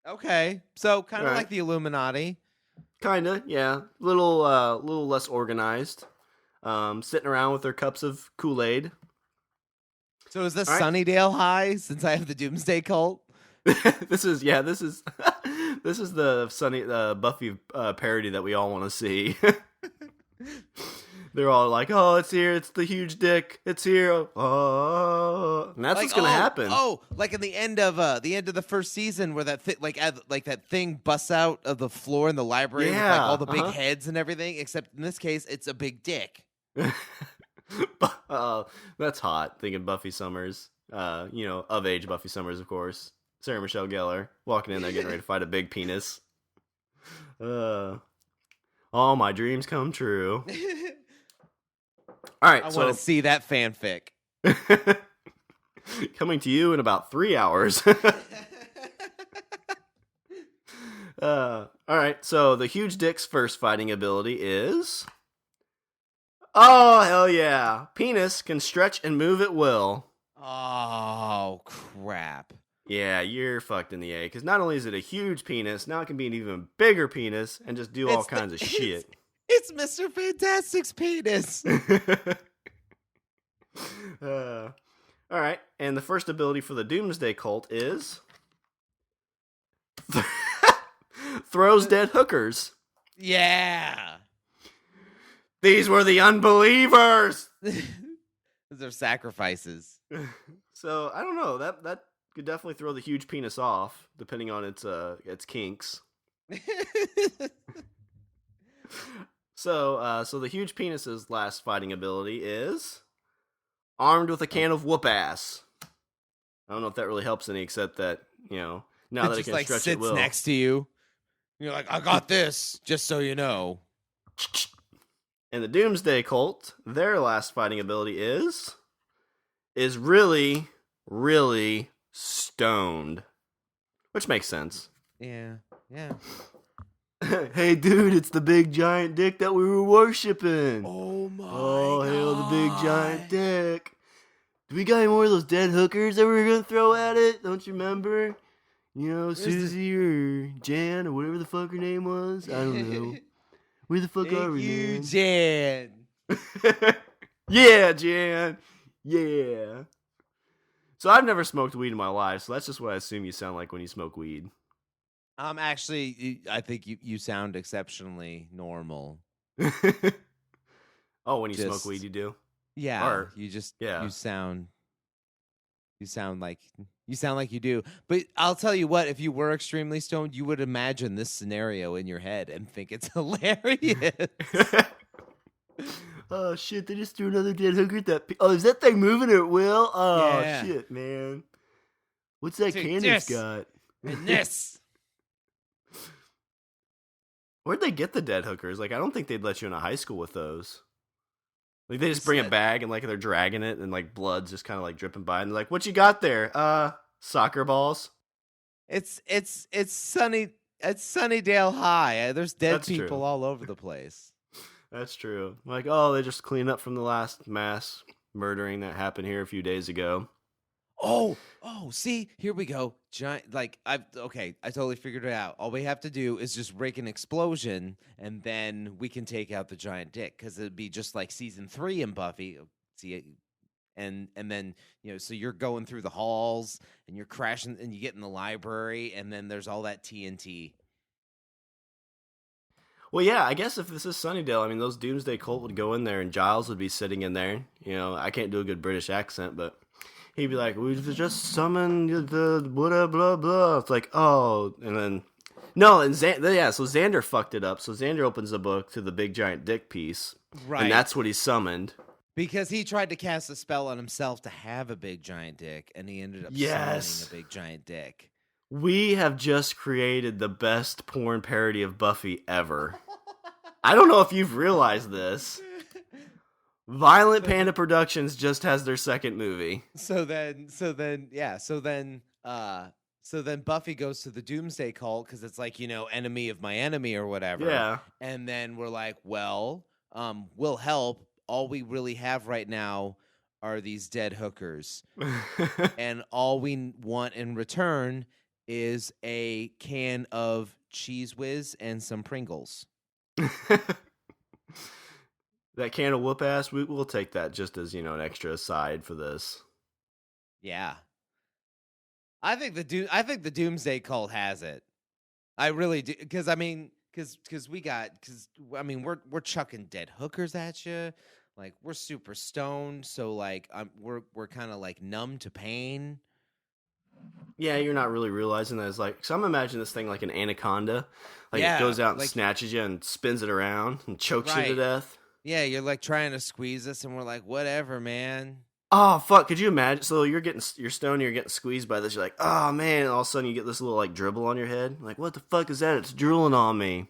Okay, so kind of right, like the Illuminati. Kinda, yeah. Little less organized. Sitting around with their cups of Kool-Aid. So is this Sunnydale High? Since I have the Doomsday Cult. This is the Buffy parody that we all want to see. They're all like, "Oh, it's here! It's the huge dick! It's here!" Oh, and that's what's gonna happen. Oh, like in the end of the first season, where that that thing busts out of the floor in the library with like all the big heads and everything. Except in this case, it's a big dick. That's hot. Thinking Buffy Summers, of age Buffy Summers, of course. Sarah Michelle Gellar walking in there getting ready to fight a big penis. All my dreams come true. All right, I want to see that fanfic. Coming to you in about 3 hours. All right, so the huge dick's first fighting ability is... Oh, hell yeah. Penis can stretch and move at will. Oh, crap. Yeah, you're fucked in the A, because not only is it a huge penis, now it can be an even bigger penis and just do all kinds of shit. It's Mr. Fantastic's penis. All right, and the first ability for the Doomsday Cult is... throws dead hookers. Yeah. These were the unbelievers. Those are sacrifices. So I don't know. That could definitely throw the huge penis off, depending on its kinks. So the huge penis's last fighting ability is armed with a can of whoop ass. I don't know if that really helps any, except that now that it can stretch at will. Sits next to you. You're like, I got this, just so you know. And the Doomsday Cult, their last fighting ability is really, really stoned. Which makes sense. Yeah. Hey, dude, it's the big giant dick that we were worshiping. Oh, my God. Hail the big giant dick. Do we got any more of those dead hookers that we were going to throw at it? Don't you remember? Susie or Jan or whatever the fuck her name was. I don't know. Where the fuck are we, man? Jan. Yeah, Jan. Yeah. So I've never smoked weed in my life, so that's just what I assume you sound like when you smoke weed. Actually, I think you sound exceptionally normal. Oh, when you smoke weed, you do? Yeah. Or, you just yeah. You sound like you do. But I'll tell you what, if you were extremely stoned, you would imagine this scenario in your head and think it's hilarious. Oh shit, they just threw another dead hooker at that is that thing moving at will? Oh yeah. Shit, man. What's that Candace got? And this. Where'd they get the dead hookers? Like, I don't think they'd let you in a high school with those. Like, they just bring a bag and, like, they're dragging it and, like, blood's just kind of, like, dripping by. And they're like, what you got there? Soccer balls. It's Sunnydale High. There's dead people all over the place. That's true. Like, oh, they just clean up from the last mass murdering that happened here a few days ago. Oh, see, here we go. Giant, I totally figured it out. All we have to do is just break an explosion, and then we can take out the giant dick, because it'd be just like season 3 in Buffy. See, and then so you're going through the halls, and you're crashing, and you get in the library, and then there's all that TNT. Well, yeah, I guess if this is Sunnydale, I mean, those Doomsday Cult would go in there, and Giles would be sitting in there. I can't do a good British accent, but he'd be like, we've just summoned the blah, blah, blah. It's like, oh, and then... No, and so Xander fucked it up. So Xander opens the book to the big giant dick piece. Right. And that's what he summoned. Because he tried to cast a spell on himself to have a big giant dick, and he ended up summoning a big giant dick. We have just created the best porn parody of Buffy ever. I don't know if you've realized this. Violent Panda Productions just has their second movie. So then Buffy goes to the Doomsday Cult because it's like, enemy of my enemy or whatever. Yeah. And then we're like, well, we'll help. All we really have right now are these dead hookers. And all we want in return is a can of Cheese Whiz and some Pringles. That can of whoop ass, we'll take that just as, an extra aside for this. Yeah. I think the Doomsday Cult has it. I really do, because we're chucking dead hookers at you, like we're super stoned, so like we're kind of like numb to pain. Yeah, you're not really realizing that it's like, so I'm imagining this thing like an anaconda, like it goes out and snatches you and spins it around and chokes you to death. Yeah, you're like trying to squeeze us, and we're like, whatever, man. Oh fuck! Could you imagine? So you're stoned, you're getting squeezed by this. You're like, oh man! And all of a sudden you get this little like dribble on your head. Like, what the fuck is that? It's drooling on me.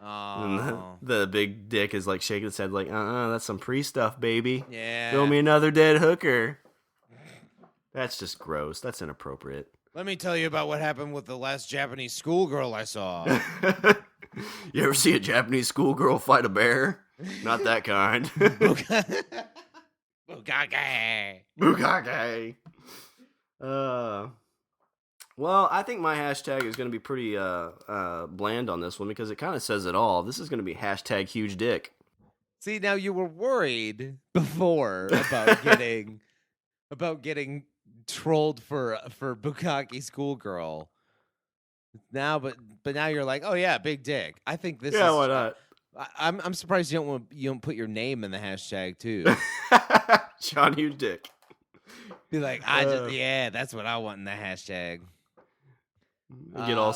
And Oh, the big dick is like shaking its head, like, that's some pre stuff, baby. yeah. Throw me another dead hooker. That's just gross. That's inappropriate. Let me tell you about what happened with the last Japanese schoolgirl I saw. You ever see a Japanese schoolgirl fight a bear? Not that kind. Bukake. Bukake. Well, I think my hashtag is going to be pretty bland on this one because it kind of says it all. This is going to be hashtag huge dick. See, now you were worried before about getting trolled for Bukake schoolgirl. Now, but now you're like, oh yeah, big dick. I think this. Yeah, is, why not? I'm surprised you don't put your name in the hashtag too. Shawn Huge Dick. Be like, that's what I want in the hashtag. Get all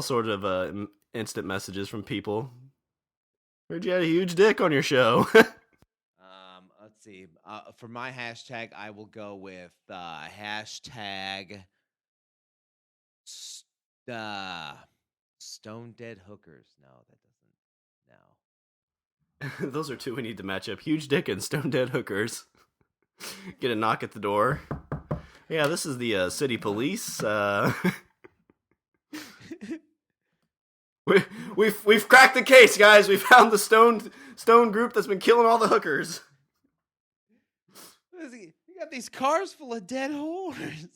sorts of instant messages from people. Heard you had a huge dick on your show. Let's see. For my hashtag, I will go with hashtag stone dead hookers. No, that doesn't. No. Those are two we need to match up. Huge dick and stone dead hookers. Get a knock at the door. Yeah, this is the city police. We've cracked the case, guys. We found the stone group that's been killing all the hookers. You got these cars full of dead whores.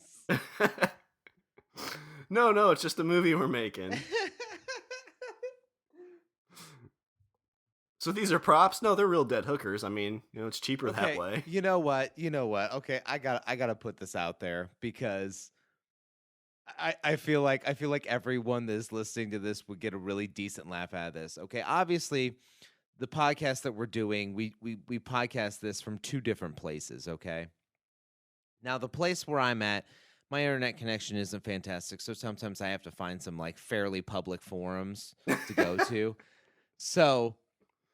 No, it's just a movie we're making. So these are props? No, they're real dead hookers. I mean, it's cheaper that way. You know what? Okay, I gotta put this out there because I feel like everyone that is listening to this would get a really decent laugh out of this. Okay, obviously, the podcast that we're doing, we podcast this from two different places. Okay, now the place where I'm at, my internet connection isn't fantastic, so sometimes I have to find some like fairly public forums to go to. So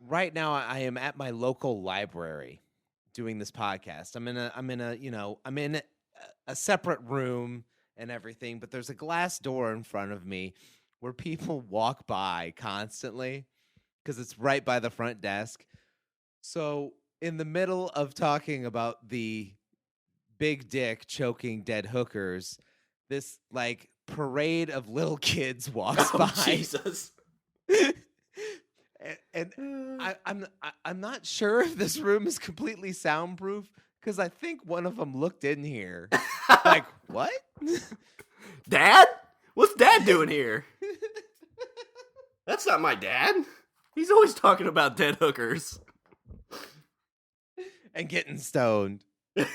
right now I am at my local library doing this podcast. I'm in a separate room and everything, but there's a glass door in front of me where people walk by constantly because it's right by the front desk. So in the middle of talking about the big dick choking dead hookers, this like parade of little kids walks by. Jesus. And I'm not sure if this room is completely soundproof because I think one of them looked in here like, what? Dad? What's Dad doing here? That's not my dad. He's always talking about dead hookers. And getting stoned. And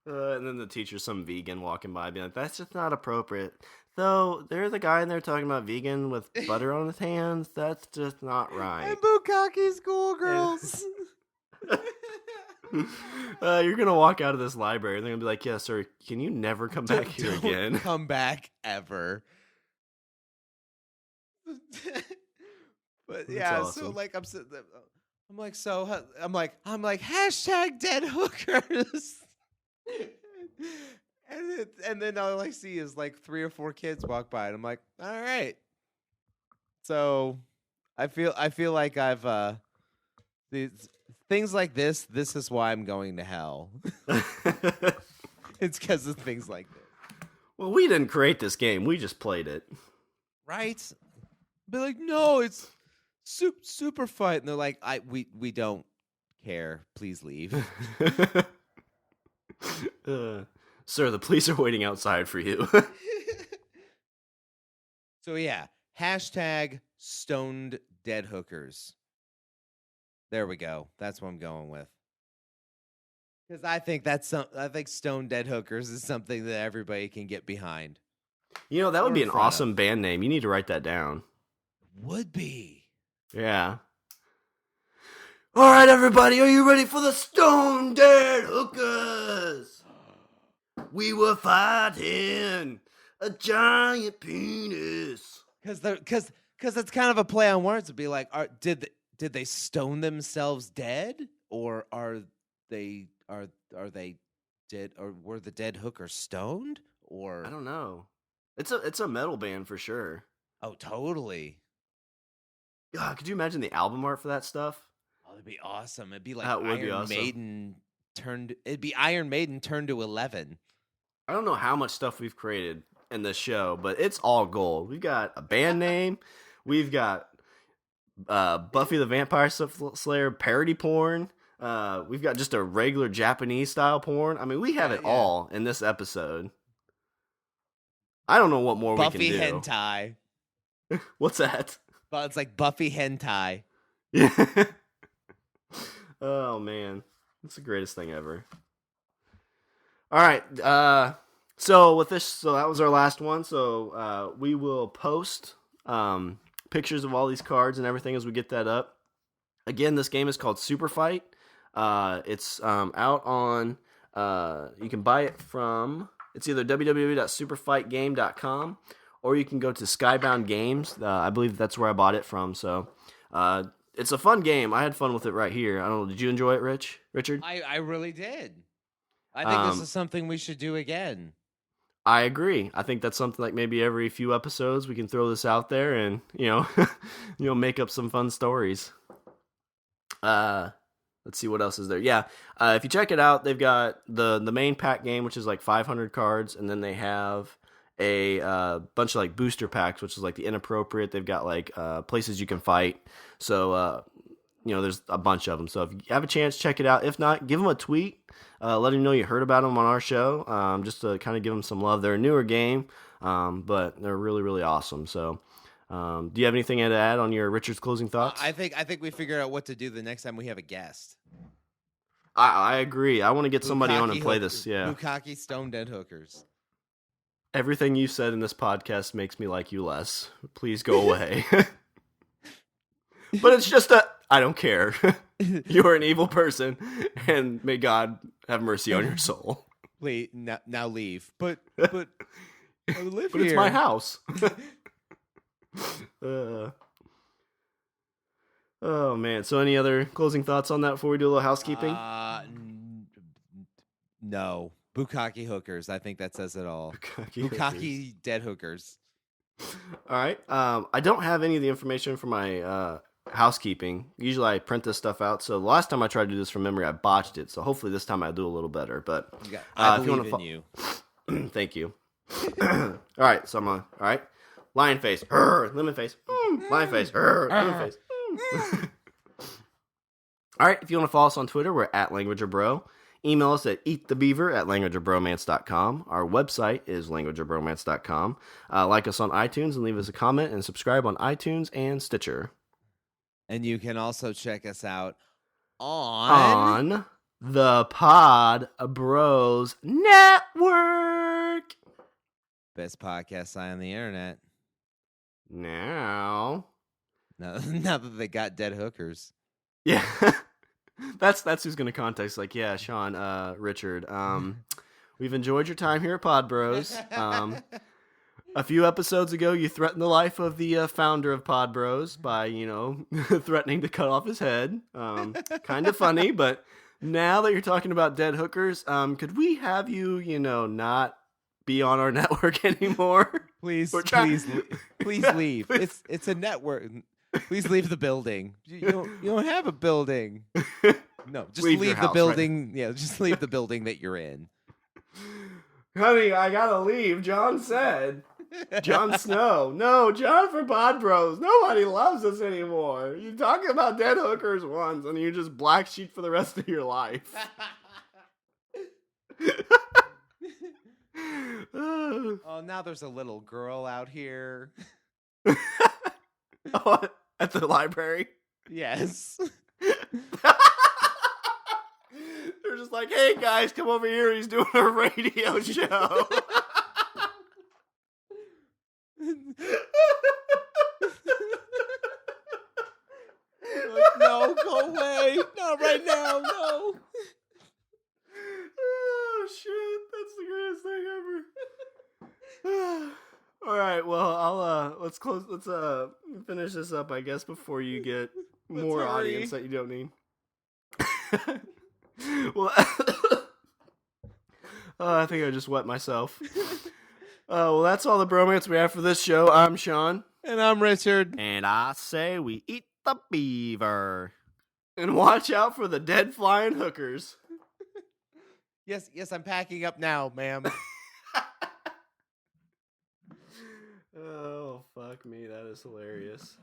then the teacher's some vegan walking by being like, that's just not appropriate. Though, there's a guy in there talking about vegan with butter on his hands. That's just not right. And Bukake schoolgirls. You're going to walk out of this library and they're going to be like, yeah, sir, can you never come back here again? Come back ever. But yeah, awesome. so like I'm like hashtag dead hookers. And then all I see is like 3 or 4 kids walk by, and I'm like, all right. So I feel like I've these things like this. This is why I'm going to hell. It's because of things like this. Well, we didn't create this game. We just played it. Right? Be like, no, it's Superfight, and they're like, we don't care. Please leave. Sir, the police are waiting outside for you. So yeah, hashtag stoned dead hookers. There we go. That's what I'm going with. Because I think stoned dead hookers is something that everybody can get behind. That would be an awesome band name. You need to write that down. Would be. Yeah. All right, everybody, are you ready for the stone dead hookers? We were fighting a giant penis. Because it's kind of a play on words to be like, did they stone themselves dead, or are they are they dead, or were the dead hookers stoned, or I don't know. It's a metal band for sure. oh, totally. God, could you imagine the album art for that stuff? Oh, that'd be awesome. It'd be like That would be Iron awesome. Maiden it'd be Iron Maiden turned to 11. I don't know how much stuff we've created in this show, but it's all gold. We've got a band name. We've got Buffy the Vampire Slayer parody porn. We've got just a regular Japanese style porn. I mean, we have it all in this episode. I don't know what more Buffy we can do. Hentai. What's that? Well, it's like Buffy hentai. Yeah. Oh man, it's the greatest thing ever. All right. So with this, so that was our last one. So we will post pictures of all these cards and everything as we get that up. Again, this game is called Superfight. It's out on. You can buy it from. It's either www.superfightgame.com or you can go to Skybound Games. I believe that's where I bought it from. So it's a fun game. I had fun with it right here. I don't know. Did you enjoy it, Richard? I really did. I think this is something we should do again. I agree. I think that's something like maybe every few episodes we can throw this out there and, make up some fun stories. Let's see what else is there. Yeah, if you check it out, they've got the main pack game, which is like 500 cards, and then they have a bunch of like booster packs, which is like the inappropriate. They've got like places you can fight. So, there's a bunch of them. So if you have a chance, check it out. If not, give them a tweet. Let them know you heard about them on our show, just to kind of give them some love. They're a newer game, but they're really, really awesome. So do you have anything to add on your Richard's closing thoughts? I think we figured out what to do the next time we have a guest. I agree. I want to get somebody on and play this. Yeah. Bukkake Stone Dead Hookers. Everything you said in this podcast makes me like you less. Please go away. But it's just I don't care. You're an evil person, and may God have mercy on your soul. Please, now leave. But I live but here. It's my house. Oh man. So any other closing thoughts on that before we do a little housekeeping? No. Bukkake hookers. I think that says it all. Bukkake dead hookers. All right. I don't have any of the information for my housekeeping. Usually I print this stuff out. So the last time I tried to do this from memory, I botched it. So hopefully this time I do a little better. But I believe in you. Thank you. All right. So all right. Lion face. Lemon face. Lion face. Lemon face. All right. If you want to follow us on Twitter, we're at Language of Bro. Email us at eatthebeaver@languageofbromance.com. Our website is languageofbromance.com. Like us on iTunes and leave us a comment and subscribe on iTunes and Stitcher. And you can also check us out on the Pod Bros Network. Best podcast site on the internet. Now that they got dead hookers. Yeah. That's who's gonna contact us. Like, yeah, Shawn, Richard. We've enjoyed your time here at Pod Bros. A few episodes ago, you threatened the life of the founder of Pod Bros by, threatening to cut off his head. Kind of funny, but now that you're talking about dead hookers, could we have you, not be on our network anymore? Please leave. It's a network. Please leave the building. You don't have a building. No, just leave the building. Right? Yeah, just leave the building that you're in. Honey, I gotta leave. John said. Jon Snow. No, John for Pod Bros. Nobody loves us anymore. You're talking about dead hookers once, and you just black sheep for the rest of your life. Oh, now there's a little girl out here. Oh, at the library? Yes. They're just like, hey guys, come over here. He's doing a radio show. No, go away. Not right now, no. Oh, shit. That's the greatest thing ever. All right, well, let's finish this up, I guess, before you get more audience that you don't need. Well, I think I just wet myself. Well, that's all the bromance we have for this show. I'm Sean. And I'm Richard. And I say we eat the beaver. And watch out for the dead flying hookers. Yes, I'm packing up now, ma'am. Oh, fuck me. That is hilarious.